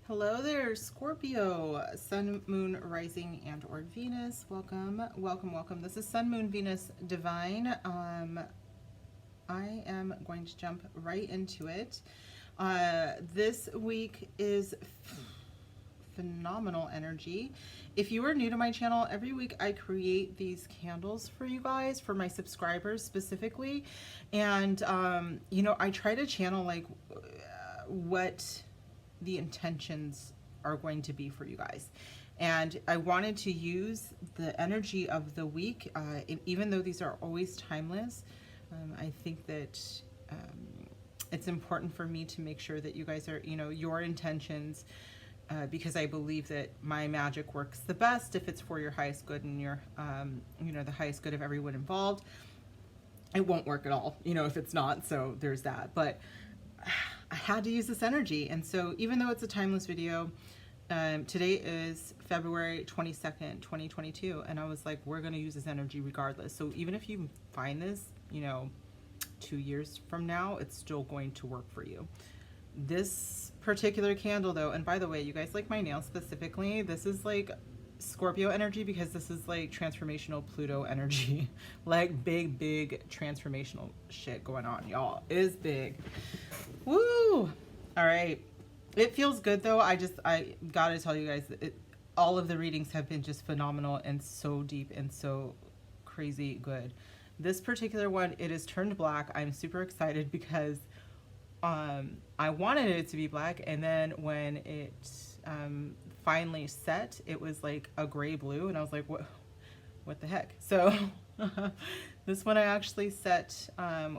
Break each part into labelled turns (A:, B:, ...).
A: Hello there, Scorpio, Sun, Moon, Rising, and or Venus. Welcome, welcome, welcome. This is Sun, Moon, Venus, Divine. I am going to jump right into it. This week is phenomenal energy. If you are new to my channel, every week I create these candles for you guys, for my subscribers specifically. And, you know, I try to channel like what the intentions are going to be for you guys. And I wanted to use the energy of the week, even though these are always timeless. I think that it's important for me to make sure that you guys are, you know, your intentions, because I believe that my magic works the best if it's for your highest good and your, you know, the highest good of everyone involved. It won't work at all, you know, if it's not. So there's that. But I had to use this energy. And so even though it's a timeless video, today is February 22nd, 2022. And I was like, we're going to use this energy regardless. So even if you find this, you know, 2 years from now, it's still going to work for you. This particular candle though, and by the way, you guys like my nails specifically, this is like Scorpio energy because this is like transformational Pluto energy. Like big transformational shit going on, y'all. It is big. Woo! All right. It feels good though. I gotta tell you guys, all of the readings have been just phenomenal and so deep and so crazy good. This particular one, it is turned black. I'm super excited because I wanted it to be black, and then when it finally set, it was like a gray blue, and I was like, what the heck? So this one I actually set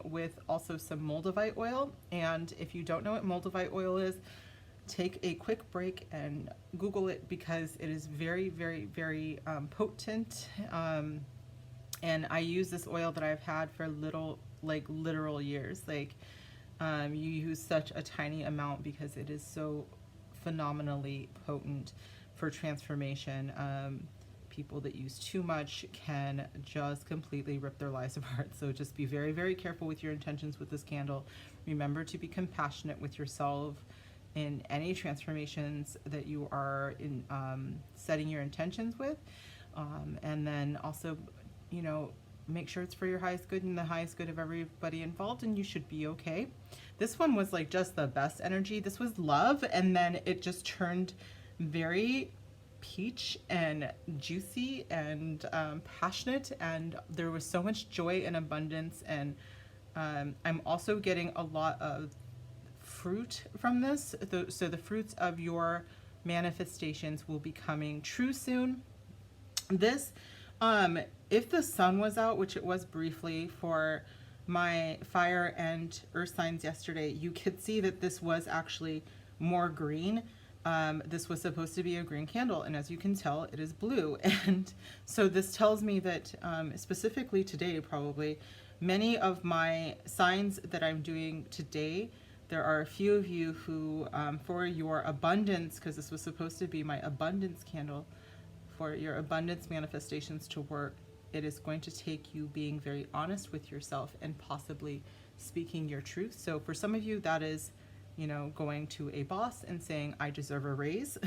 A: with also some moldavite oil. And if you don't know what moldavite oil is, take a quick break and Google it, because it is very potent. And I use this oil that I've had for literal years. Like you use such a tiny amount because it is so phenomenally potent for transformation. People that use too much can just completely rip their lives apart. So just be very careful with your intentions with this candle. Remember to be compassionate with yourself in any transformations that you are in setting your intentions with. And then also, you know, make sure it's for your highest good and the highest good of everybody involved, and you should be okay. This one was like just the best energy. This was love, and then it just turned very peach and juicy and passionate, and there was so much joy and abundance. And I'm also getting a lot of fruit from this. So the fruits of your manifestations will be coming true soon. This if the sun was out, which it was briefly for my fire and earth signs yesterday, you could see that this was actually more green. This was supposed to be a green candle, and as you can tell, it is blue. And so this tells me that specifically today, probably many of my signs that I'm doing today, there are a few of you who for your abundance, because this was supposed to be my abundance candle, for your abundance manifestations to work, it is going to take you being very honest with yourself and possibly speaking your truth. So for some of you, that is, you know, going to a boss and saying, I deserve a raise.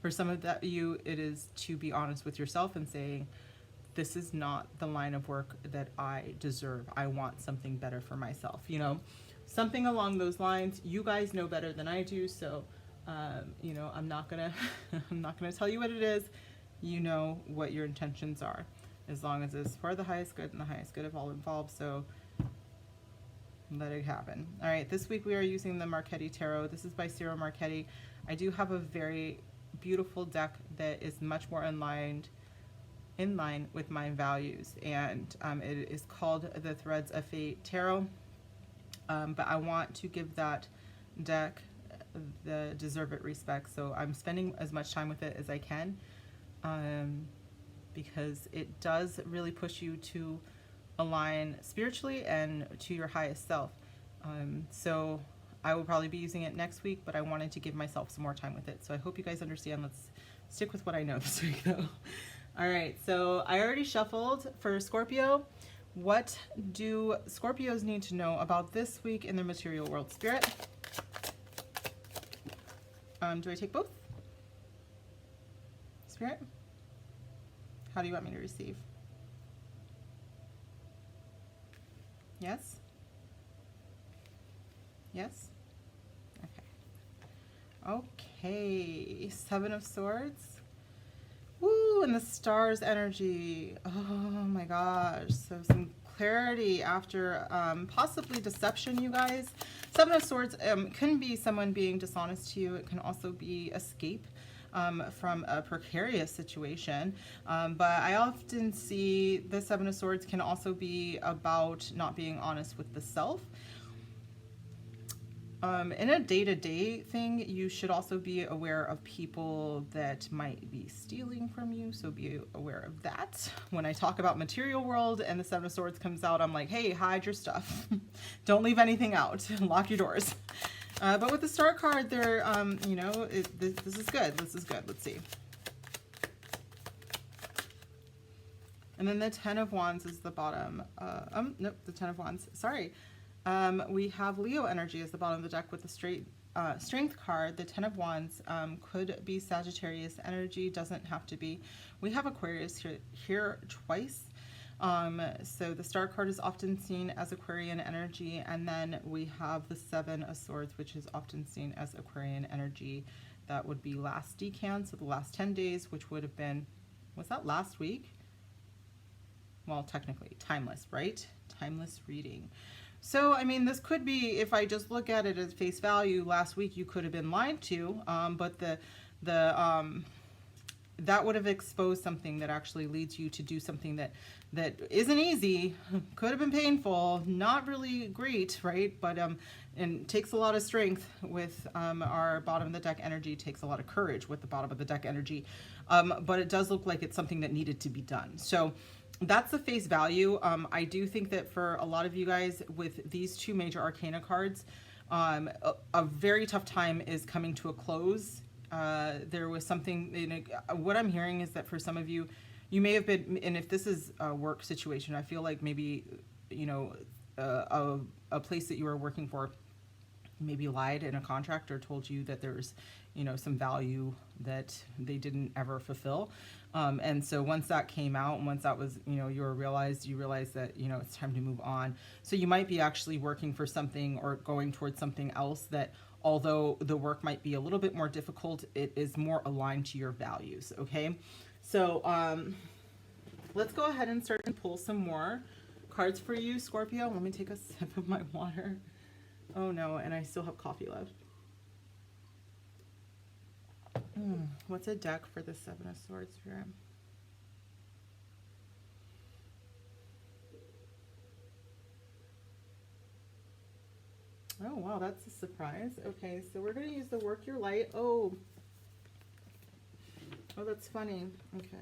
A: For some of you, it is to be honest with yourself and saying, this is not the line of work that I deserve. I want something better for myself, you know, something along those lines. You guys know better than I do. So, you know, I'm not gonna tell you what it is. You know what your intentions are, as long as it's for the highest good and the highest good of all involved. So let it happen. All right, this week we are using the Marchetti Tarot. This is by Ciro Marchetti. I do have a very beautiful deck that is much more in line with my values, and it is called the Threads of Fate Tarot. But I want to give that deck the deserved respect, so I'm spending as much time with it as I can. Because it does really push you to align spiritually and to your highest self. So I will probably be using it next week, but I wanted to give myself some more time with it. So I hope you guys understand. Let's stick with what I know this week though. All right, so I already shuffled for Scorpio. What do Scorpios need to know about this week in the material world? Spirit? Do I take both? Spirit? How do you want me to receive? Yes? Yes? Okay. Okay. Seven of Swords. Woo, and the Stars energy. Oh my gosh. So some clarity after possibly deception, you guys. Seven of Swords can be someone being dishonest to you. It can also be escape from a precarious situation. But I often see the Seven of Swords can also be about not being honest with the self. In a day-to-day thing, you should also be aware of people that might be stealing from you, so be aware of that. When I talk about material world and the Seven of Swords comes out, I'm like, hey, hide your stuff. Don't leave anything out. Lock your doors. But with the Star card, there, you know, this is good. This is good. Let's see. And then the Ten of Wands is the bottom. Nope, the Ten of Wands. Sorry. We have Leo energy as the bottom of the deck with the strength card. The Ten of Wands could be Sagittarius energy, doesn't have to be. We have Aquarius here twice. So the Star card is often seen as Aquarian energy, and then we have the Seven of Swords, which is often seen as Aquarian energy. That would be last decan, so the last 10 days, which would have been, was that last week? Well, technically, timeless, right? Timeless reading. So, I mean, this could be, if I just look at it as face value, last week you could have been lied to, but that would have exposed something that actually leads you to do something that isn't easy, could have been painful, not really great, right? But and takes a lot of strength with our bottom of the deck energy, takes a lot of courage with the bottom of the deck energy, but it does look like it's something that needed to be done. So that's the face value. I do think that for a lot of you guys with these two major arcana cards, a very tough time is coming to a close. There was something, what I'm hearing is that for some of you, you may have been, and if this is a work situation, I feel like maybe, you know, a place that you were working for maybe lied in a contract or told you that there's, you know, some value that they didn't ever fulfill. And so once that came out, and once that was, you know, you realized that, you know, it's time to move on. So you might be actually working for something or going towards something else that, although the work might be a little bit more difficult, it is more aligned to your values. Okay. So, let's go ahead and start and pull some more cards for you, Scorpio. Let me take a sip of my water. Oh no, and I still have coffee left. What's a deck for the Seven of Swords here? Oh wow, that's a surprise. Okay, so we're going to use the Work Your Light. Oh, that's funny. Okay.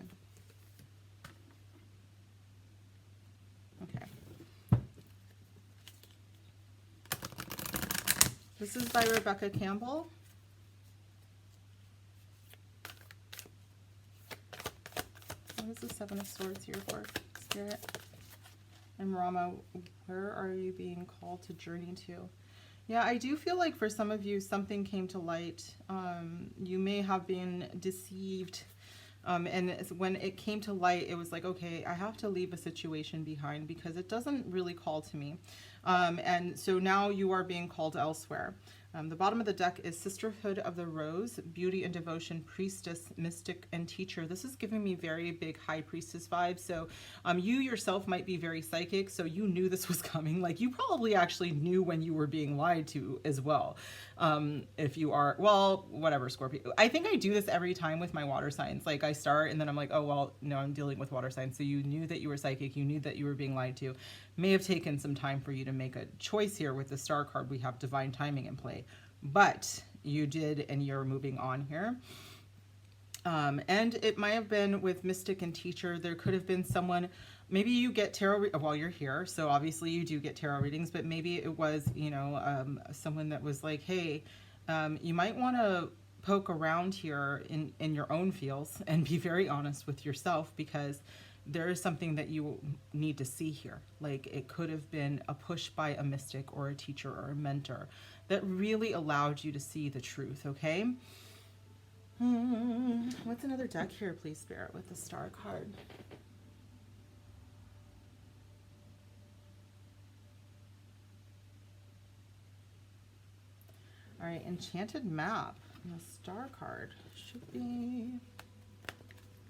A: This is by Rebecca Campbell. What is the Seven of Swords here for, Spirit? And Rama, where are you being called to journey to? Yeah, I do feel like for some of you, something came to light. You may have been deceived. And when it came to light, it was like, okay, I have to leave a situation behind because it doesn't really call to me. And so now you are being called elsewhere. The bottom of the deck is Sisterhood of the Rose, Beauty and Devotion, Priestess, Mystic, and Teacher. This is giving me very big High Priestess vibes. So you yourself might be very psychic, so you knew this was coming. Like you probably actually knew when you were being lied to as well. If you are, well, whatever, Scorpio. I think I do this every time with my water signs. Like I start and then I'm like, oh, well, no, I'm dealing with water signs. So you knew that you were psychic. You knew that you were being lied to. May have taken some time for you to make a choice here. With the Star card, we have divine timing in play, but you did, and you're moving on here. And it might have been with Mystic and Teacher. There could have been someone, maybe you get tarot while you're here, so obviously you do get tarot readings, but maybe it was, you know, someone that was like, hey, you might want to poke around here in your own feels and be very honest with yourself, because there is something that you need to see here. Like it could have been a push by a mystic or a teacher or a mentor that really allowed you to see the truth, okay? What's another deck here, please, Spirit, with the Star card? All right, Enchanted Map. And the Star card should be,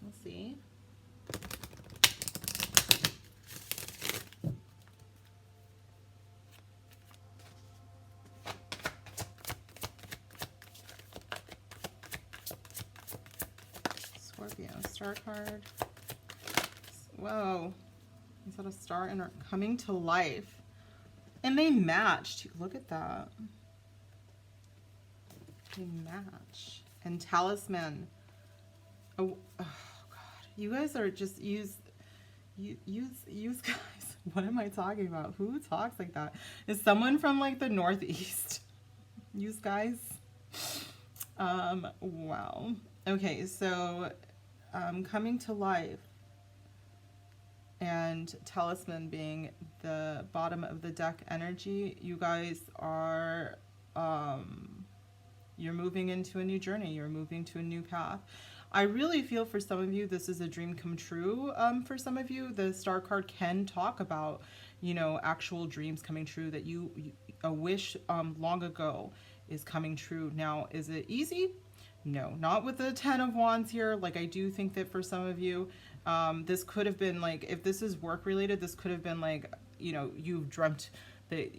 A: we'll see. Scorpio, Star card. Whoa. Is that a star and coming to life? And they matched. Look at that. They match. And Talisman. Oh, oh God. You guys are just use guys. What am I talking about? Who talks like that? Is someone from like the Northeast? Use guys. Wow. Okay, so coming to life and Talisman being the bottom of the deck energy, you guys are you're moving into a new journey. You're moving to a new path. I really feel for some of you, this is a dream come true. For some of you, the Star card can talk about, you know, actual dreams coming true, that a wish long ago is coming true. Now, is it easy? No, not with the 10 of Wands here. Like, I do think that for some of you, this could have been like, if this is work related, this could have been like, you know, you've dreamt that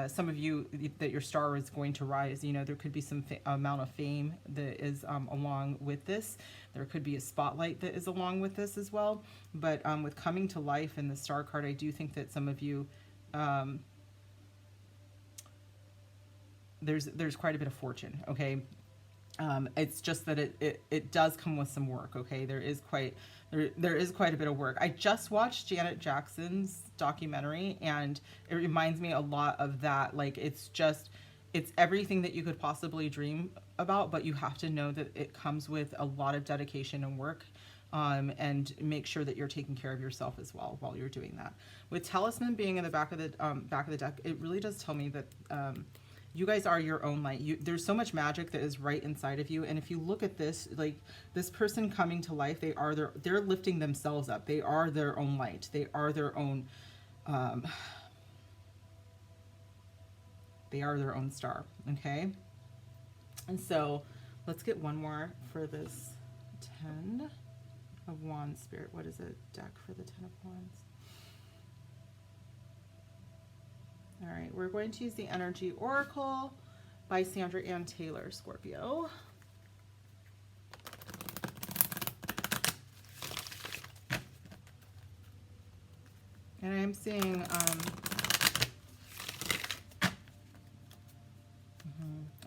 A: some of you, that your star is going to rise. You know, there could be some amount of fame that is along with this. There could be a spotlight that is along with this as well. But with coming to life in the Star card, I do think that some of you, there's quite a bit of fortune, okay? It's just that it does come with some work, okay? There is quite a bit of work. I just watched Janet Jackson's documentary, and it reminds me a lot of that. Like, it's everything that you could possibly dream about, but you have to know that it comes with a lot of dedication and work, and make sure that you're taking care of yourself as well while you're doing that. With Talisman being in the back of the deck, it really does tell me that you guys are your own light. There's so much magic that is right inside of you. And if you look at this, like this person coming to life, they're lifting themselves up. They are their own light. They are their own, they are their own star. Okay. And so let's get one more for this 10 of Wands, Spirit. What is a deck for the 10 of Wands? All right, we're going to use the Energy Oracle by Sandra Ann Taylor, Scorpio. And I'm seeing,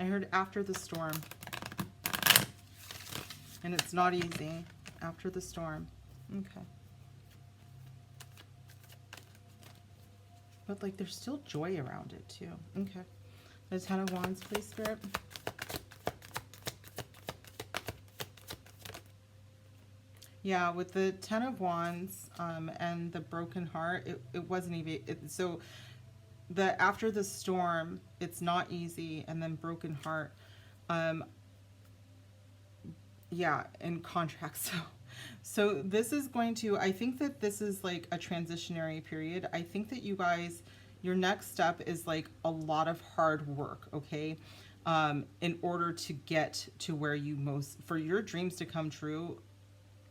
A: I heard after the storm. And it's not easy. After the storm. Okay. But like there's still joy around it too. Okay. The 10 of Wands, please, Spirit. Yeah, with the 10 of Wands and the broken heart, it wasn't even, so the after the storm, it's not easy, and then broken heart. Yeah, in contract. So this is going to, I think that this is like a transitionary period. I think that you guys, your next step is like a lot of hard work, okay? In order to get to where you for your dreams to come true,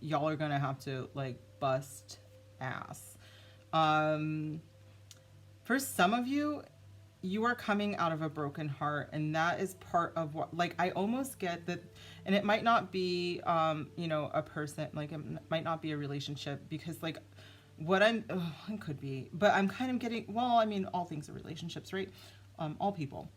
A: y'all are gonna have to like bust ass. For some of you, you are coming out of a broken heart, and that is part of what, like, I almost get that. And it might not be, you know, a person, like it might not be a relationship, because like what it could be, but I'm kind of getting, well, I mean, all things are relationships, right? All people,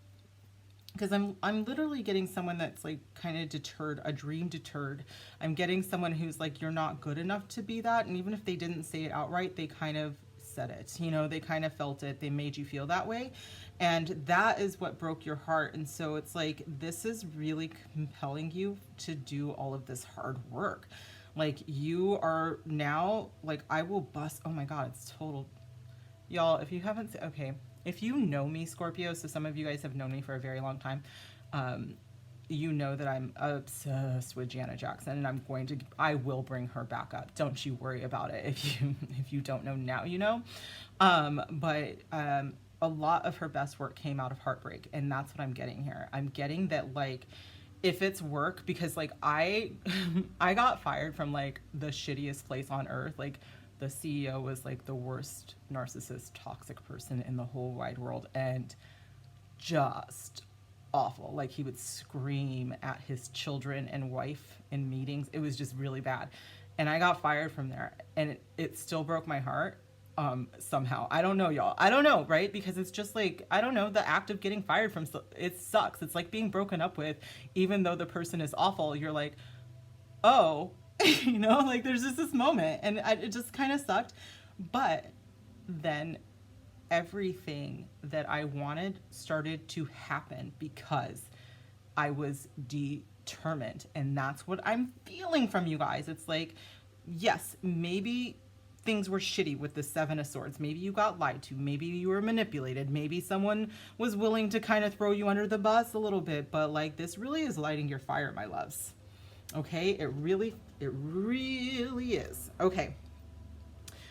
A: because I'm literally getting someone that's like kind of deterred, a dream deterred. I'm getting someone who's like, you're not good enough to be that. And even if they didn't say it outright, they kind of said it, you know, they kind of felt it, they made you feel that way, and that is what broke your heart. And so it's like, this is really compelling you to do all of this hard work. Like, you are now, like, I will bust. Oh my God, it's total. Y'all, if you haven't, okay, if you know me, Scorpio, so some of you guys have known me for a very long time, you know that I'm obsessed with Janet Jackson, and I will bring her back up. Don't you worry about it. If you don't know now, you know. But a lot of her best work came out of heartbreak, and that's what I'm getting here. I'm getting that, like, if it's work, because like I got fired from like the shittiest place on earth. Like, the CEO was like the worst narcissist, toxic person in the whole wide world, and just awful. Like, he would scream at his children and wife in meetings. It was just really bad. And I got fired from there, and it still broke my heart. Somehow, I don't know, y'all. I don't know, right? Because it's just like, I don't know, the act of getting fired from, it sucks. It's like being broken up with, even though the person is awful. You're like, oh, you know, like, there's just this moment, and it just kind of sucked. But then everything that I wanted started to happen because I was determined. And that's what I'm feeling from you guys. It's like, yes, maybe things were shitty with the Seven of Swords. Maybe you got lied to. Maybe you were manipulated. Maybe someone was willing to kind of throw you under the bus a little bit. But like, this really is lighting your fire, my loves. Okay? It really is. Okay.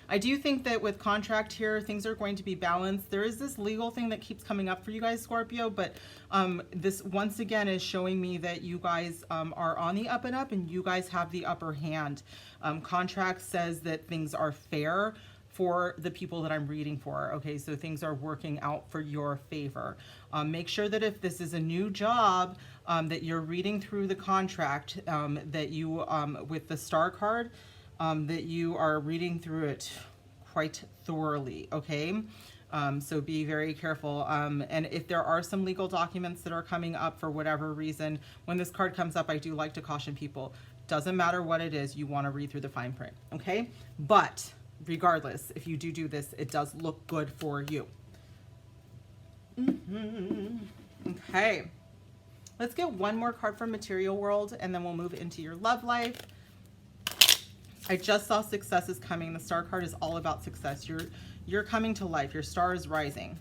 A: I do think that with contract here, things are going to be balanced. There is this legal thing that keeps coming up for you guys, Scorpio, but this once again is showing me that you guys are on the up and up, and you guys have the upper hand. Contract says that things are fair for the people that I'm reading for. Okay, so things are working out for your favor. Make sure that if this is a new job, that you're reading through the contract, that you, with the star card, that you are reading through it quite thoroughly, okay? So be very careful. And if there are some legal documents that are coming up for whatever reason, when this card comes up, I do like to caution people. Doesn't matter what it is, you want to read through the fine print, okay? But regardless, if you do this, it does look good for you. Okay. Let's get one more card from Material World, and then we'll move into your love life. I just saw success is coming. The star card is all about success. You're coming to life. Your star is rising.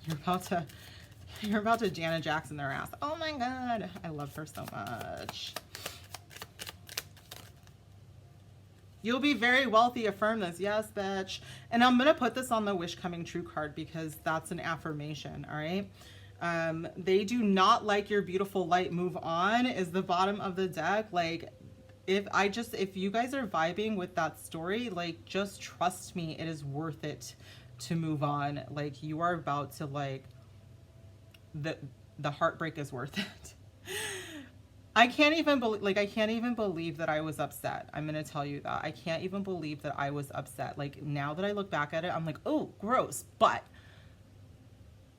A: You're about to Janet Jackson their ass. Oh my God. I love her so much. You'll be very wealthy. Affirm this. Yes, bitch. And I'm going to put this on the Wish Coming True card because that's an affirmation. All right. They do not like your beautiful light. Move on is the bottom of the deck. Like, if you guys are vibing with that story, like, just trust me, it is worth it to move on. Like, you are about to, like, the heartbreak is worth it. I can't even believe that I was upset. I'm going to tell you that. I can't even believe that I was upset. Like, now that I look back at it, I'm like, oh, gross. But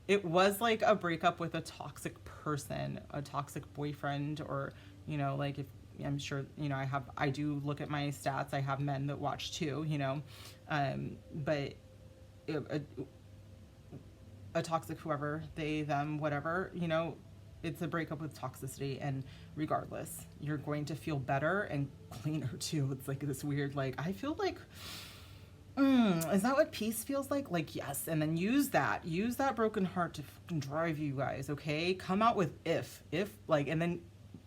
A: it was like a breakup with a toxic person, a toxic boyfriend, or, you know, like, if I'm sure, you know, I do look at my stats. I have men that watch too, you know, but a toxic whoever, they, them, whatever, you know, it's a breakup with toxicity, and regardless, you're going to feel better and cleaner too. It's like this weird, like, I feel like, is that what peace feels like? Like, yes. And then use that broken heart to fucking drive you guys. Okay. Come out with if like, and then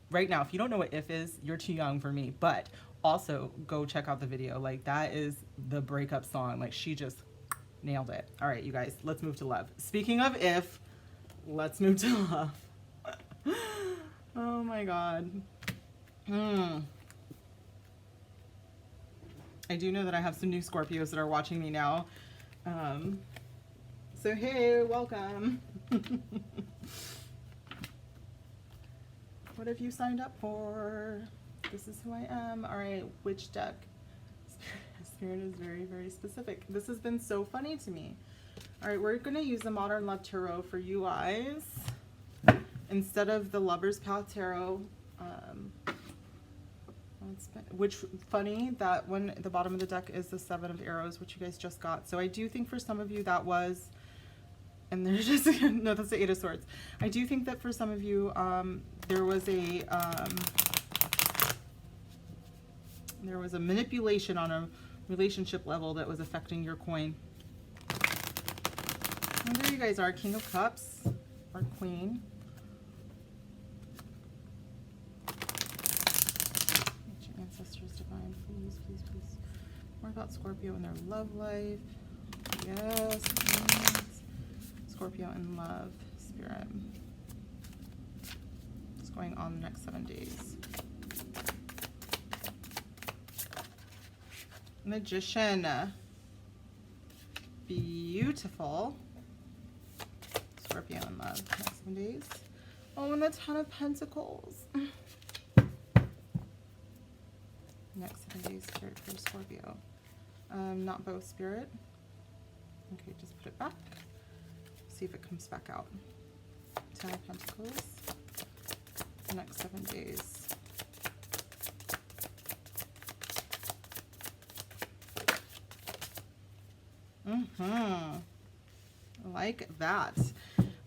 A: right now, if you don't know what if is, you're too young for me, but also go check out the video. Like, that is the breakup song. Like, she just nailed it. All right, you guys, let's move to love. Speaking of if, let's move to love. Oh my God. I do know that I have some new Scorpios that are watching me now. So hey, welcome. What have you signed up for? This is who I am. All right, which deck? Spirit is very, very specific. This has been so funny to me. All right, we're going to use the Modern Love Tarot for you guys instead of the Lover's Path Tarot. Which, funny that when the bottom of the deck is the Seven of Arrows, which you guys just got. So I do think for some of you that was, and there's just, no, that's the Eight of Swords. I do think that for some of you, there was a, There was a manipulation on a relationship level that was affecting your coin. And there you guys are, King of Cups, or Queen. Your ancestors divine, please, please, please. More about Scorpio and their love life. Yes, please. Scorpio in love, Spirit. What's going on the next 7 days? Magician. Beautiful. Scorpio in love, next 7 days. Oh, and the Ten of Pentacles. Next 7 days, Spirit for Scorpio. Not both, Spirit. Okay, just put it back. See if it comes back out. Ten of Pentacles. The next 7 days. I like that.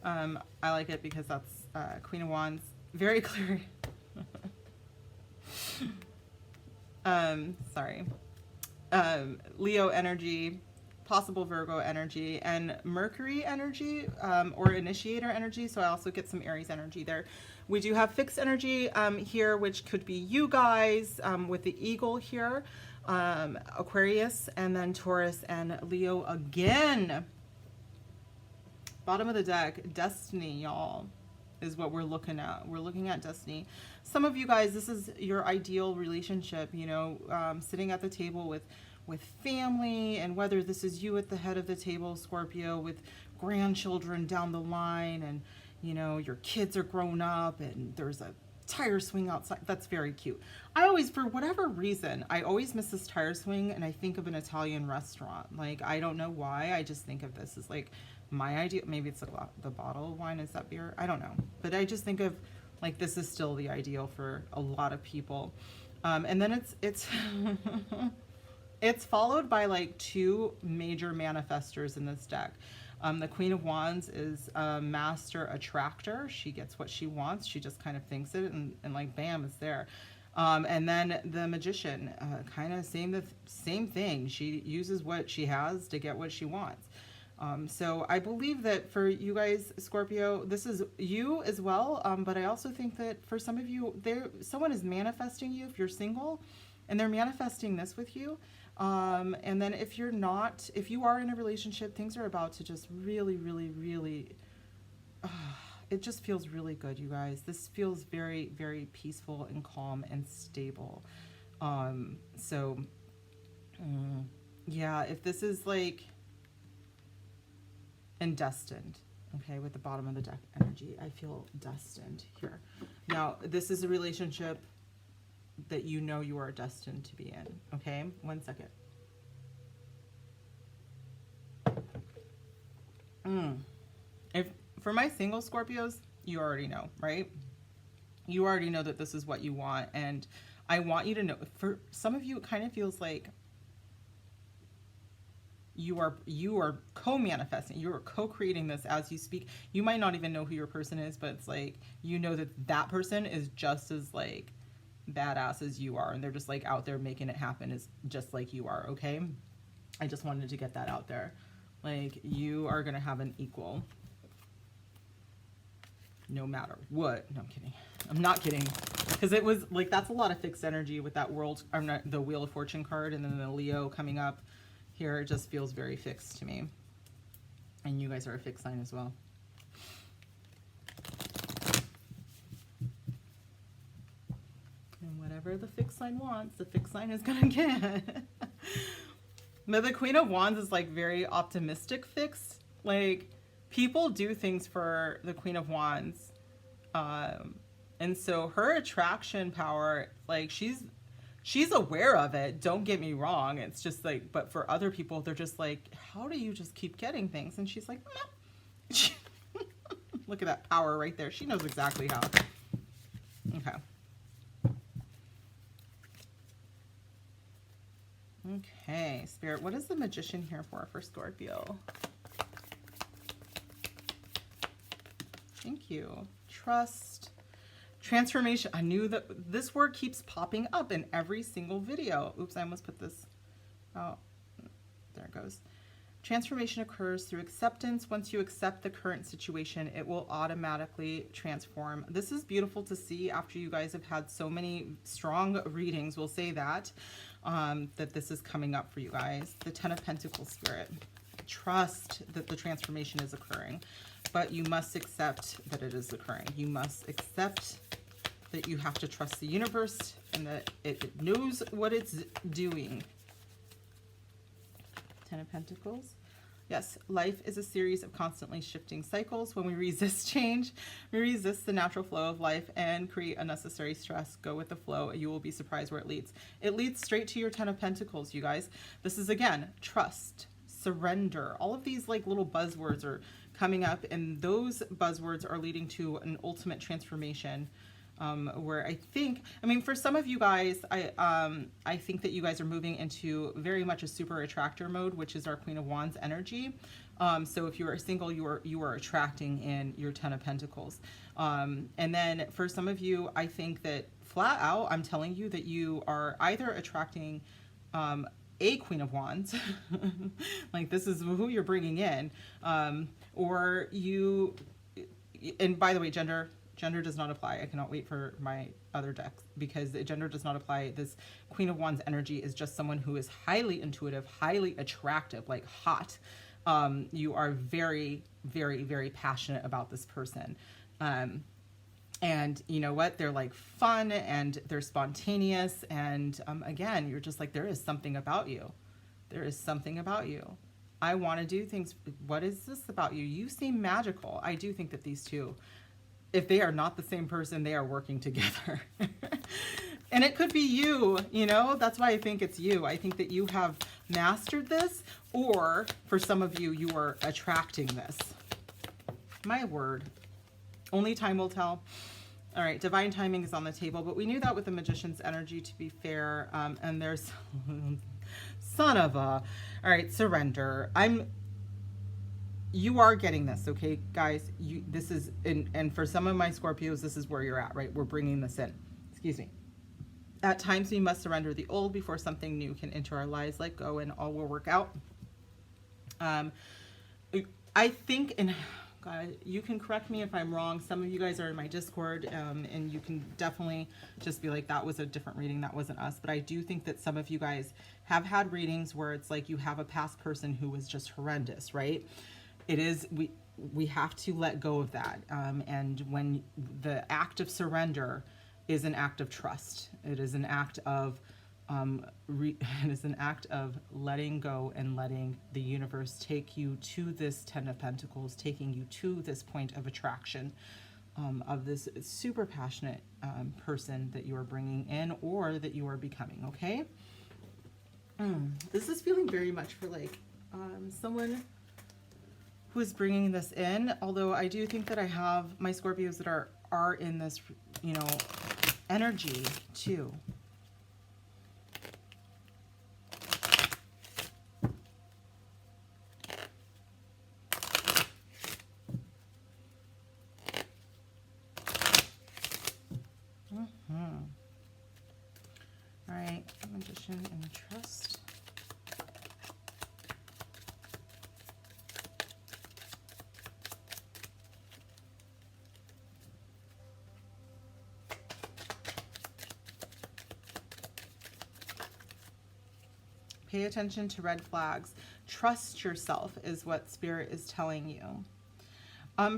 A: I like it because that's Queen of Wands. Very clear. Sorry. Leo energy, possible Virgo energy, and Mercury energy, or initiator energy. So I also get some Aries energy there. We do have fixed energy here, which could be you guys with the eagle here. Aquarius, and then Taurus and Leo again. Bottom of the deck, Destiny, y'all, is what we're looking at. We're looking at Destiny. Some of you guys, this is your ideal relationship, you know, sitting at the table with family, and whether this is you at the head of the table, Scorpio, with grandchildren down the line, and, you know, your kids are grown up, and there's a tire swing outside. That's very cute. I always, for whatever reason, I always miss this tire swing, and I think of an Italian restaurant. Like, I don't know why, I just think of this as like my idea. Maybe it's the bottle of wine, is that beer? I don't know, but I just think of like this is still the ideal for a lot of people. And then it's it's followed by like two major manifestors in this deck. The Queen of Wands is a master attractor. She gets what she wants. She just kind of thinks it, and like, bam, it's there. And then the Magician, kind of same thing. She uses what she has to get what she wants. So I believe that for you guys, Scorpio, this is you as well. But I also think that for some of you, someone is manifesting you if you're single, and they're manifesting this with you. And then if you are in a relationship, things are about to just really, really, really, it just feels really good, you guys. This feels very, very peaceful and calm and stable. Yeah, if this is like, and destined, okay, with the bottom of the deck energy, I feel destined here. Now, this is a relationship that you know you are destined to be in, okay? 1 second. If for my single Scorpios, you already know, right? You already know that this is what you want, and I want you to know, for some of you, it kind of feels like you are co-manifesting, you are co-creating this as you speak. You might not even know who your person is, but it's like, you know that person is just as like badass as you are, and they're just like out there making it happen, is just like you are, okay? I just wanted to get that out there. Like, you are gonna have an equal no matter what. No, I'm kidding. I'm not kidding, because it was like, that's a lot of fixed energy with that the Wheel of Fortune card, and then the Leo coming up here. It just feels very fixed to me, and you guys are a fixed sign as well. And whatever the fixed sign wants, the fixed sign is gonna get. But the Queen of Wands is like very optimistic fixed. Like, people do things for the Queen of Wands. And so her attraction power, like, she's aware of it. Don't get me wrong. It's just like, but for other people, they're just like, how do you just keep getting things? And she's like, meh. Look at that power right there. She knows exactly how. Okay. Okay, Spirit, what is the Magician here for Scorpio? Thank you. Trust, Transformation. I knew that this word keeps popping up in every single video. Oops, I almost put this out. There it goes. Transformation occurs through acceptance. Once you accept the current situation, it will automatically transform. This is beautiful to see after you guys have had so many strong readings. We'll say that, that this is coming up for you guys. The Ten of Pentacles spirit. Trust that the transformation is occurring, but you must accept that it is occurring. You must accept that you have to trust the universe and that it knows what it's doing. Ten of Pentacles. Yes, life is a series of constantly shifting cycles. When we resist change, we resist the natural flow of life and create unnecessary stress. Go with the flow. You will be surprised where it leads. It leads straight to your Ten of Pentacles, you guys. This is, again, trust, surrender. All of these like little buzzwords are coming up, and those buzzwords are leading to an ultimate transformation. Where I think, I mean, for some of you guys, I think that you guys are moving into very much a super attractor mode, which is our Queen of Wands energy. So if you are single, you are attracting in your Ten of Pentacles. And then for some of you, I think that flat out, I'm telling you that you are either attracting a Queen of Wands, like this is who you're bringing in, or you, and by the way, gender does not apply. I cannot wait for my other decks because gender does not apply. This Queen of Wands energy is just someone who is highly intuitive, highly attractive, like hot. You are very, very, very passionate about this person. And you know what? They're like fun and they're spontaneous. And again, you're just like, there is something about you. There is something about you. I want to do things. What is this about you? You seem magical. I do think that these two, if they are not the same person, they are working together. And it could be you, you know, that's why I think it's you. I think that you have mastered this, or for some of you, you are attracting this. My word. Only time will tell. All right, divine timing is on the table, but we knew that with the Magician's energy, to be fair. And there's, son of a, all right, surrender. You are getting this, okay, guys? This is, and for some of my Scorpios, this is where you're at, right? We're bringing this in. Excuse me. At times, we must surrender the old before something new can enter our lives. Let go, and all will work out. I think, and God, you can correct me if I'm wrong. Some of you guys are in my Discord, and you can definitely just be like, that was a different reading. That wasn't us. But I do think that some of you guys have had readings where it's like you have a past person who was just horrendous, right? It is, we have to let go of that. And when the act of surrender is an act of trust, it is an act of it is an act of letting go and letting the universe take you to this Ten of Pentacles, taking you to this point of attraction, of this super passionate person that you are bringing in or that you are becoming. Okay, this is feeling very much for like someone who is bringing this in, although I do think that I have my Scorpios that are in this, you know, energy too. All right, Magician and Trust. Pay attention to red flags. Trust yourself is what Spirit is telling you.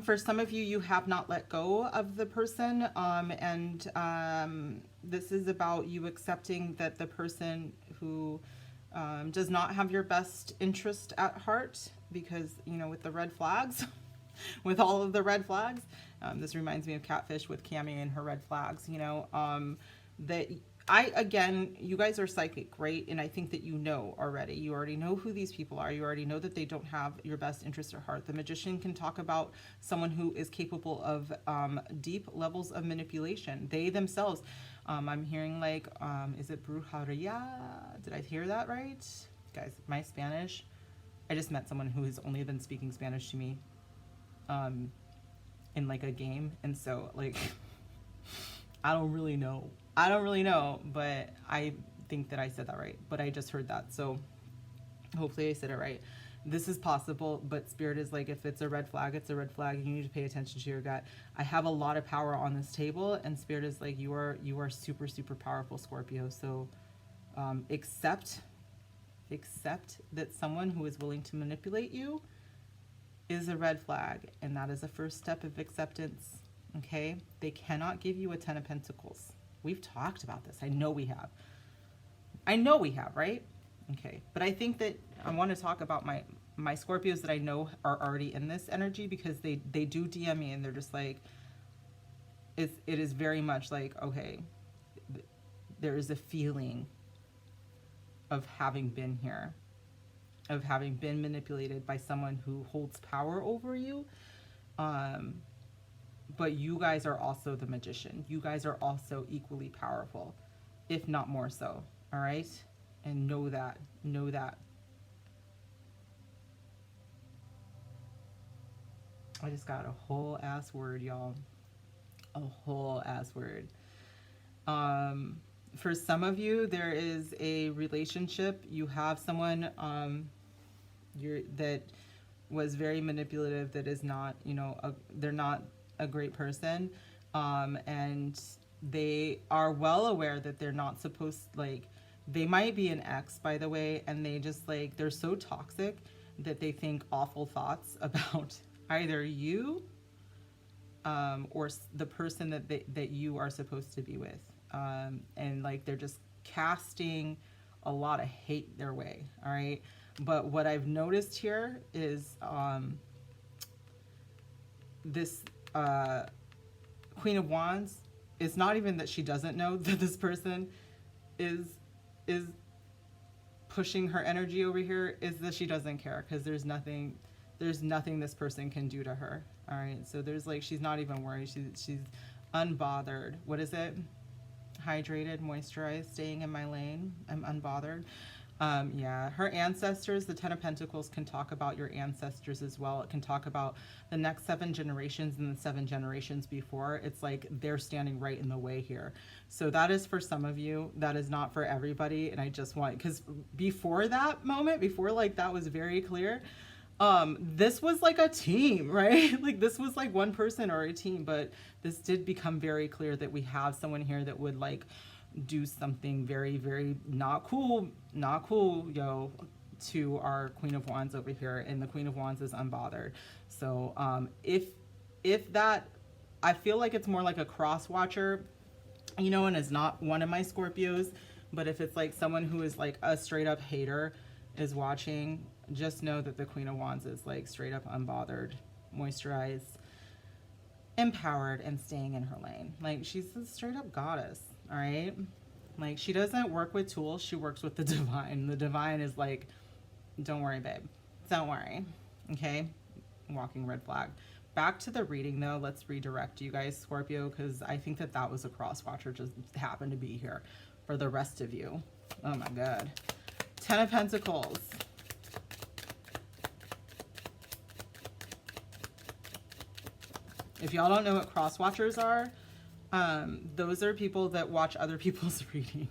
A: For some of you, you have not let go of the person, and this is about you accepting that the person who does not have your best interest at heart, because, you know, with the red flags, with all of the red flags, this reminds me of Catfish with Cammie and her red flags, you know, that again, you guys are psychic, right? And I think that you know already. You already know who these people are. You already know that they don't have your best interest at heart. The Magician can talk about someone who is capable of deep levels of manipulation. They themselves, I'm hearing like, is it brujeria? Did I hear that right? Guys, my Spanish, I just met someone who has only been speaking Spanish to me in like a game. And so like... I don't really know. I don't really know, but I think that I said that right. But I just heard that. So hopefully I said it right. This is possible, but Spirit is like, if it's a red flag, it's a red flag. You need to pay attention to your gut. I have a lot of power on this table, and Spirit is like, you are super, super powerful, Scorpio. So accept that someone who is willing to manipulate you is a red flag, and that is the first step of acceptance. Okay? They cannot give you a 10 of Pentacles. We've talked about this. I know we have, right? Okay, but I think that I want to talk about my Scorpios that I know are already in this energy, because they do DM me, and they're just like, it is very much like, okay, there is a feeling of having been here, of having been manipulated by someone who holds power over you. But you guys are also the magician. You guys are also equally powerful, if not more so. All right? And know that. I just got a whole ass word, y'all. A whole ass word. For some of you, there is a relationship. You have someone that was very manipulative, that is not, they're not a great person. And they are well aware that they're not supposed, like, they might be an ex, by the way, and they just, like, they're so toxic that they think awful thoughts about either you or the person that you are supposed to be with. And, like, they're just casting a lot of hate their way, all right? But what I've noticed here is this Queen of Wands, it's not even that she doesn't know that this person is pushing her energy over here, is that she doesn't care, because there's nothing this person can do to her. All right, so there's, like, she's not even worried. She's unbothered. What is it? Hydrated, moisturized, staying in my lane. I'm unbothered. Yeah, her ancestors, the 10 of Pentacles, can talk about your ancestors as well. It can talk about the next 7 generations and the 7 generations before. It's like they're standing right in the way here. So that is for some of you. That is not for everybody. And I just want, because before that moment, before, like, that was very clear, this was like a team, right? Like, this was like one person or a team, but this did become very clear that we have someone here that would, like, do something very, very not cool, yo, to our Queen of Wands over here, and the Queen of Wands is unbothered. So if that, I feel like it's more like a cross watcher, and is not one of my Scorpios, but if it's like someone who is like a straight up hater is watching, just know that the Queen of Wands is, like, straight up unbothered, moisturized, empowered, and staying in her lane. Like, she's a straight up goddess. All right, like, she doesn't work with tools, she works with the divine. The divine is like, don't worry, babe, don't worry. Okay, walking red flag. Back to the reading, though. Let's redirect you guys, Scorpio, because I think that was a cross watcher, just happened to be here for the rest of you. Oh my god. 10 of Pentacles. If y'all don't know what cross watchers are, those are people that watch other people's readings.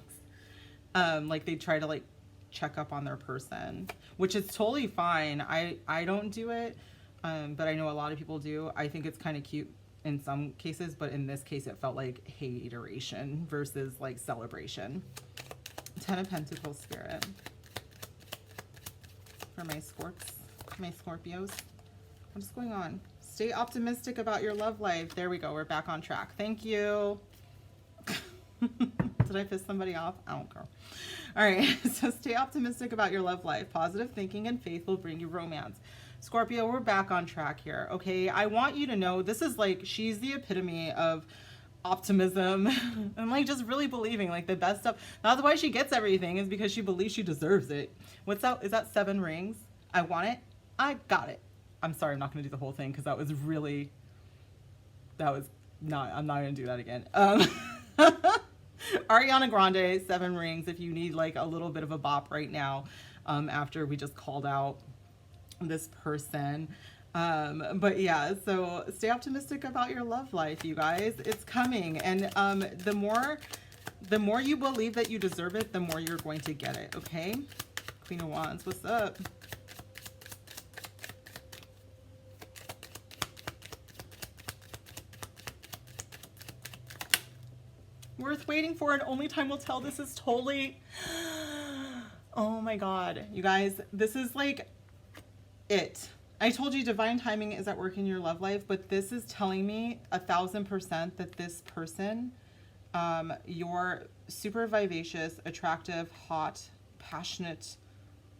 A: Like, they try to, like, check up on their person, which is totally fine. I don't do it, but I know a lot of people do. I think it's kind of cute in some cases, but in this case it felt like hateration versus, like, celebration. 10 of Pentacles, Spirit, for my Scorpios. What's going on? Stay optimistic about your love life. There we go. We're back on track. Thank you. Did I piss somebody off? I don't care. All right. So stay optimistic about your love life. Positive thinking and faith will bring you romance. Scorpio, we're back on track here. Okay. I want you to know this is, like, she's the epitome of optimism and, like, just really believing, like, the best stuff. That's why she gets everything, is because she believes she deserves it. What's that? Is that 7 rings? I want it. I got it. I'm sorry, I'm not going to do the whole thing, because I'm not going to do that again. Ariana Grande, 7 rings, if you need, like, a little bit of a bop right now, after we just called out this person. But yeah, so stay optimistic about your love life, you guys. It's coming. And the more you believe that you deserve it, the more you're going to get it, okay? Queen of Wands, what's up? Worth waiting for, and only time will tell. This is totally... Oh my God. You guys, this is like it. I told you divine timing is at work in your love life, but this is telling me 1000% that this person, your super vivacious, attractive, hot, passionate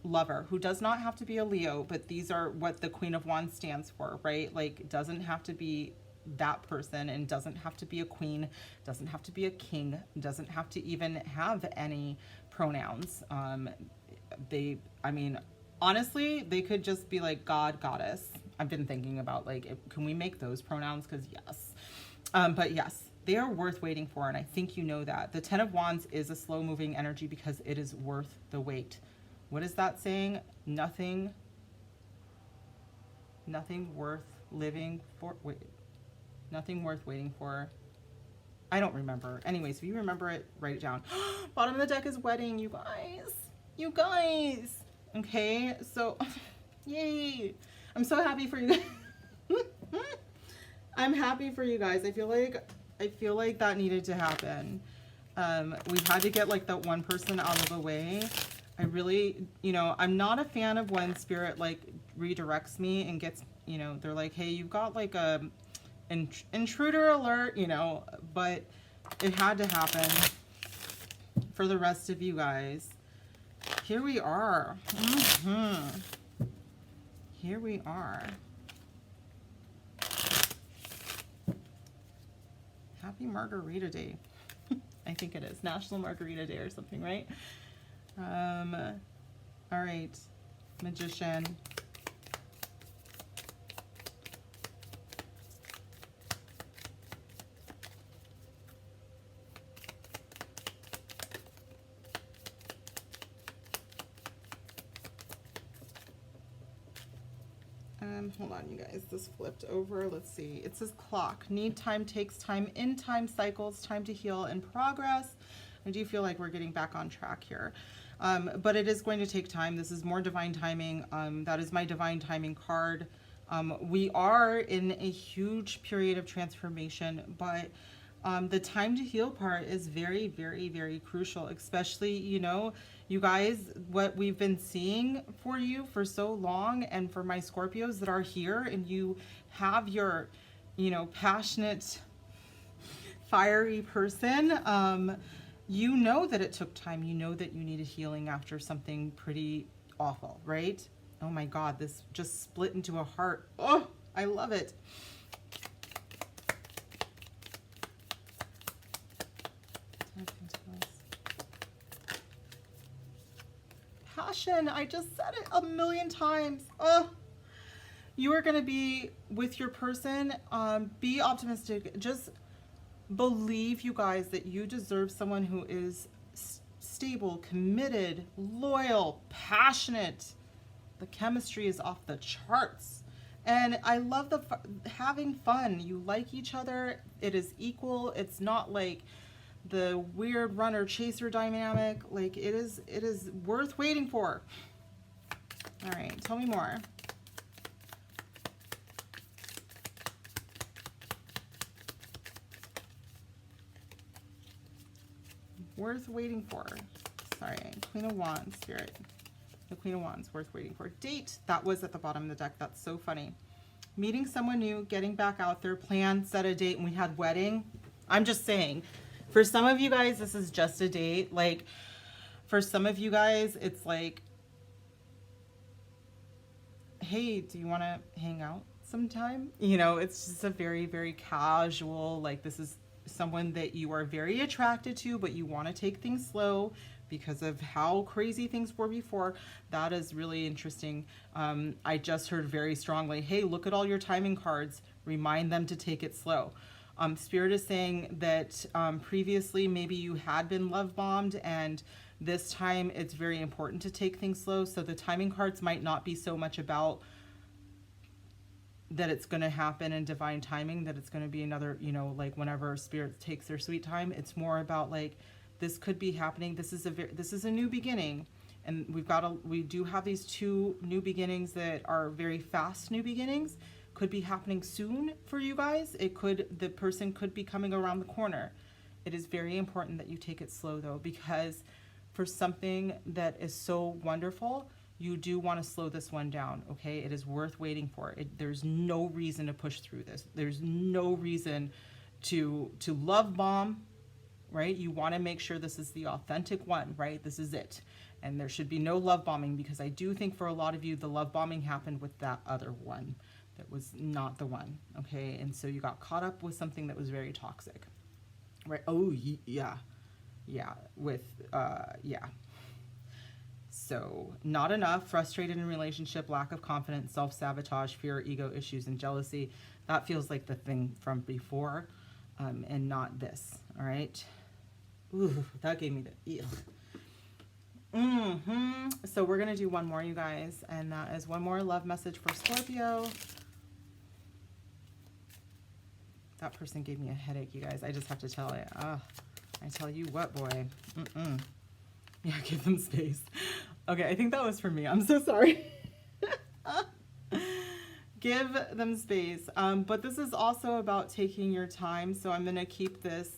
A: lover who does not have to be a Leo, but these are what the Queen of Wands stands for, right? Like, doesn't have to be that person, and doesn't have to be a queen, doesn't have to be a king, doesn't have to even have any pronouns. I mean, honestly, they could just be like God, goddess. I've been thinking about like, can we make those pronouns? Because yes. But yes, they are worth waiting for, and I think you know that. The Ten of Wands is a slow-moving energy because it is worth the wait. What is that saying? Nothing worth living for. Wait, nothing worth waiting for. I don't remember. Anyways, if you remember it, write it down. Bottom of the deck is wedding, you guys. You guys. Okay, so yay. I'm so happy for you guys. I'm happy for you guys. I feel like that needed to happen. We had to get like that one person out of the way. I really, I'm not a fan of when spirit like redirects me and gets, they're like, hey, you've got like a intruder alert, but it had to happen for the rest of you guys. Here we are. Here we are. Happy Margarita Day. I think it is National Margarita Day or something, right? All right, Magician. Hold on, you guys, this flipped over. Let's see. It says clock. Need time, takes time, in time cycles, time to heal, and progress. I do feel like we're getting back on track here. But it is going to take time. This is more divine timing. That is my divine timing card. We are in a huge period of transformation, but the time to heal part is very, very, very crucial, especially, you guys, what we've been seeing for you for so long, and for my Scorpios that are here, and you have your, passionate, fiery person, you know that it took time. You know that you needed healing after something pretty awful, right? Oh my God, this just split into a heart. Oh, I love it. Passion, I just said it a million times. Oh, you are going to be with your person. Be optimistic. Just believe, you guys, that you deserve someone who is stable, committed, loyal, passionate. The chemistry is off the charts. And I love having fun. You like each other. It is equal. It's not like the weird runner chaser dynamic. Like, it is worth waiting for. All right, tell me more. Worth waiting for. Sorry, Queen of Wands, Spirit. The Queen of Wands, worth waiting for. Date, that was at the bottom of the deck. That's so funny. Meeting someone new, getting back out there, plan, set a date, and we had wedding. I'm just saying, for some of you guys, this is just a date. Like, for some of you guys, it's like, hey, do you want to hang out sometime? It's just a very, very casual, like, this is someone that you are very attracted to, but you want to take things slow because of how crazy things were before. That is really interesting. I just heard very strongly, hey, look at all your timing cards. Remind them to take it slow. Spirit is saying that previously maybe you had been love bombed, and this time it's very important to take things slow. So the timing cards might not be so much about that it's going to happen in divine timing, that it's going to be another, you know, like whenever spirit takes their sweet time. It's more about like, this could be happening. This is a new beginning. And we do have these two new beginnings that are very fast new beginnings. Could be happening soon for you guys. The person could be coming around the corner. It is very important that you take it slow though, because for something that is so wonderful, you do want to slow this one down, okay? It is worth waiting for. There's no reason to push through this. There's no reason to love bomb, right? You want to make sure this is the authentic one, right? This is it. And there should be no love bombing, because I do think for a lot of you, the love bombing happened with that other one that was not the one, okay? And so you got caught up with something that was very toxic, right? Oh, yeah. Yeah, yeah. So not enough, frustrated in relationship, lack of confidence, self-sabotage, fear, ego issues, and jealousy. That feels like the thing from before, and not this, all right? Ooh, that gave me the... Ugh. So we're going to do one more, you guys, and that is one more love message for Scorpio. That person gave me a headache, you guys. I just have to tell it. I tell you what, boy. Yeah, give them space. Okay, I think that was for me. I'm so sorry. Give them space. But this is also about taking your time. So I'm going to keep this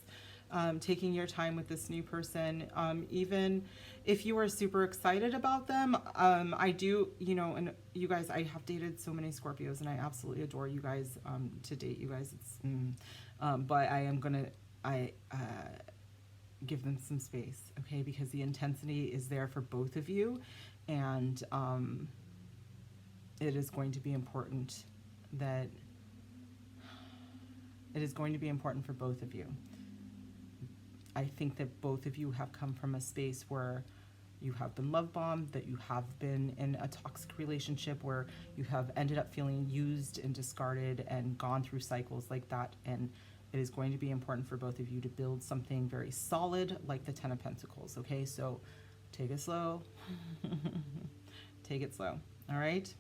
A: taking your time with this new person. Even if you are super excited about them, I do, you know, and you guys, I have dated so many Scorpios and I absolutely adore you guys to date you guys. It's, but I am going to, give them some space, okay? Because the intensity is there for both of you, and it is going to be important that for both of you. I think that both of you have come from a space where you have been love bombed, that you have been in a toxic relationship where you have ended up feeling used and discarded and gone through cycles like that, and it is going to be important for both of you to build something very solid like the Ten of Pentacles, okay? So take it slow. Take it slow, all right?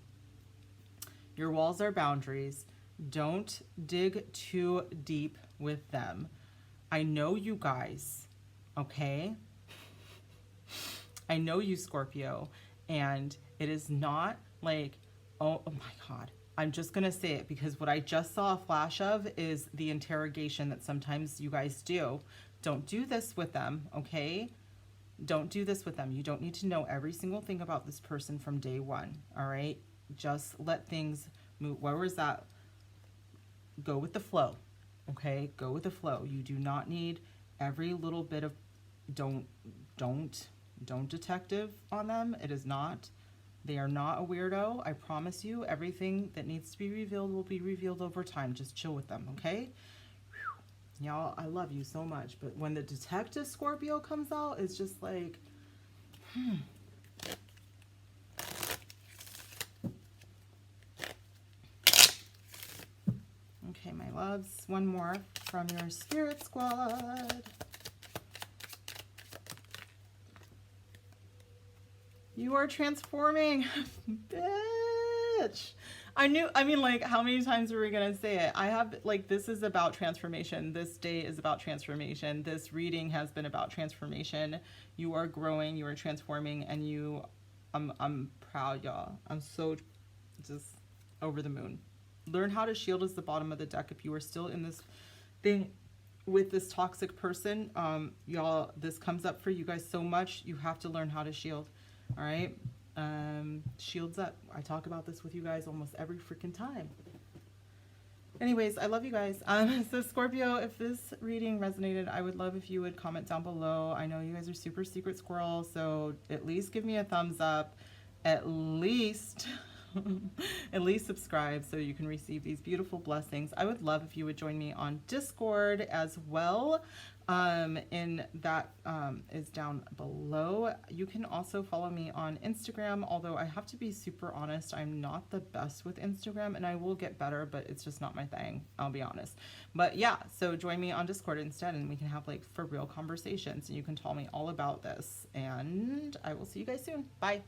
A: Your walls are boundaries. Don't dig too deep with them. I know you guys, okay? I know you, Scorpio, and it is not like, oh my God. I'm just going to say it because what I just saw a flash of is the interrogation that sometimes you guys do. Don't do this with them, okay? Don't do this with them. You don't need to know every single thing about this person from day one, all right? Just let things move. Where was that? Go with the flow, okay? Go with the flow. You do not need every little bit of, don't detective on them. It is not. They are not a weirdo. I promise you, everything that needs to be revealed will be revealed over time. Just chill with them, okay? Y'all, I love you so much. But when the detective Scorpio comes out, it's just like, Okay, my loves. One more from your spirit squad. You are transforming, bitch. I mean, like, how many times are we going to say it? This is about transformation. This day is about transformation. This reading has been about transformation. You are growing, you are transforming, and I'm proud, y'all. I'm so just over the moon. Learn how to shield is the bottom of the deck. If you are still in this thing with this toxic person, y'all, this comes up for you guys so much. You have to learn how to shield. All right, shields up. I talk about this with you guys almost every freaking time. Anyways, I love you guys. So Scorpio, if this reading resonated, I would love if you would comment down below. I know you guys are super secret squirrels, so at least give me a thumbs up. At least subscribe so you can receive these beautiful blessings. I would love if you would join me on Discord as well. And that is down below. You can also follow me on Instagram, although I have to be super honest, I'm not the best with Instagram, and I will get better, but it's just not my thing, I'll be honest. But yeah, so join me on Discord instead, and we can have like for real conversations, and you can tell me all about this, and I will see you guys soon. Bye.